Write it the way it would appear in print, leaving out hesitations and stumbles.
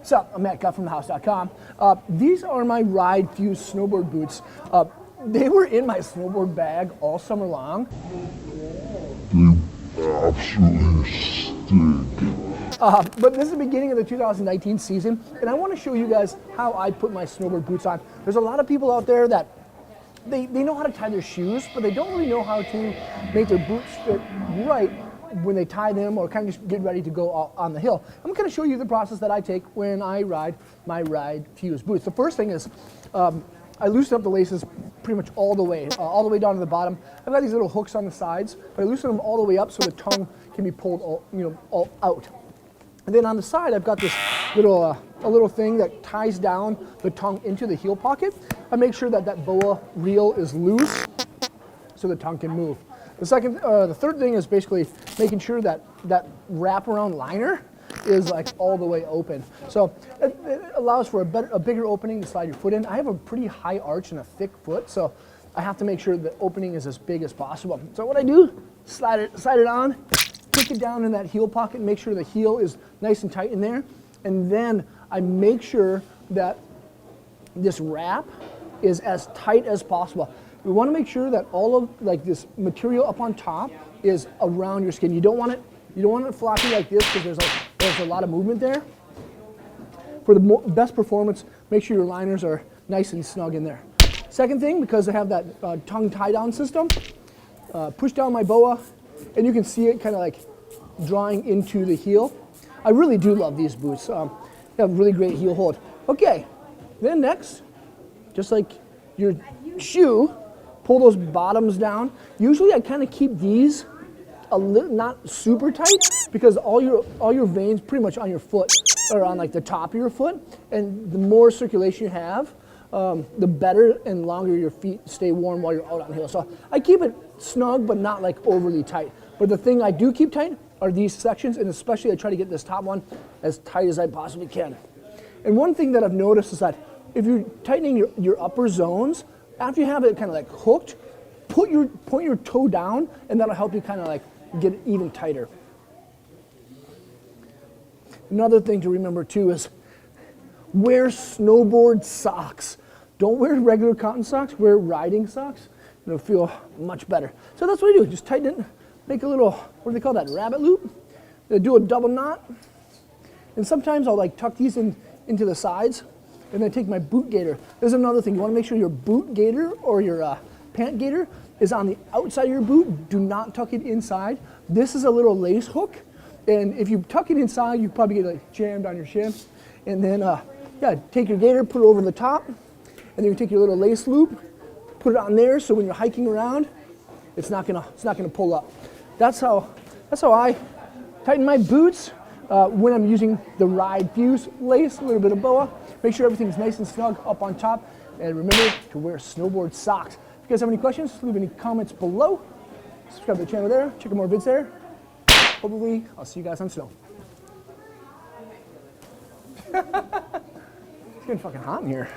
What's up? I'm Matt Guff from thehouse.com. These are my Ride Fuse snowboard boots. They were in my snowboard bag all summer long. They absolutely stink. But this is the beginning of the 2019 season, and I want to show you guys how I put my snowboard boots on. There's a lot of people out there that they know how to tie their shoes, but they don't really know how to make their boots fit right when they tie them or kind of just get ready to go on the hill. I'm going to show you the process that I take when I ride my Ride Fuse boots. The first thing is I loosen up the laces pretty much all the way down to the bottom. I've got these little hooks on the sides, but I loosen them all the way up so the tongue can be pulled all out. And then on the side, I've got this little a little thing that ties down the tongue into the heel pocket. I make sure that that boa reel is loose so the tongue can move. The third thing is basically making sure that that wraparound liner is like all the way open. So it allows for a bigger opening to slide your foot in. I have a pretty high arch and a thick foot, so I have to make sure the opening is as big as possible. So what I do, slide it on, kick it down in that heel pocket, make sure the heel is nice and tight in there, and then I make sure that this wrap is as tight as possible. We want to make sure that all of this material up on top is around your skin. You don't want it floppy like this because there's a lot of movement there. For the best performance, make sure your liners are nice and snug in there. Second thing, because I have that tongue tie down system, push down my boa, and you can see it kind of like drawing into the heel. I really do love these boots. They have really great heel hold. Okay, then next, just like your shoe, pull those bottoms down. Usually I kind of keep these a little, not super tight, because all your veins pretty much on your foot are on like the top of your foot, and the more circulation you have, the better and longer your feet stay warm while you're out on the hill. So I keep it snug, but not like overly tight. But the thing I do keep tight are these sections, and especially I try to get this top one as tight as I possibly can. And one thing that I've noticed is that if you're tightening your upper zones, after you have it kind of like hooked, point your toe down, and that'll help you kind of like get it even tighter. Another thing to remember too is wear snowboard socks. Don't wear regular cotton socks, wear riding socks. It'll feel much better. So that's what I do, just tighten it, make a little, what do they call that, rabbit loop? Do a double knot. And sometimes I'll like tuck these into the sides, and then take my boot gaiter. There's another thing, you wanna make sure your boot gaiter or your pant gaiter is on the outside of your boot. Do not tuck it inside. This is a little lace hook, and if you tuck it inside, you probably get like jammed on your shin. And then, take your gaiter, put it over the top, and then you take your little lace loop, put it on there, so when you're hiking around, it's not gonna pull up. That's how I tighten my boots when I'm using the Ride Fuse lace, a little bit of boa. Make sure everything's nice and snug up on top, and remember to wear snowboard socks. If you guys have any questions, leave any comments below. Subscribe to the channel there, check out more vids there. Hopefully, I'll see you guys on snow. It's getting fucking hot in here.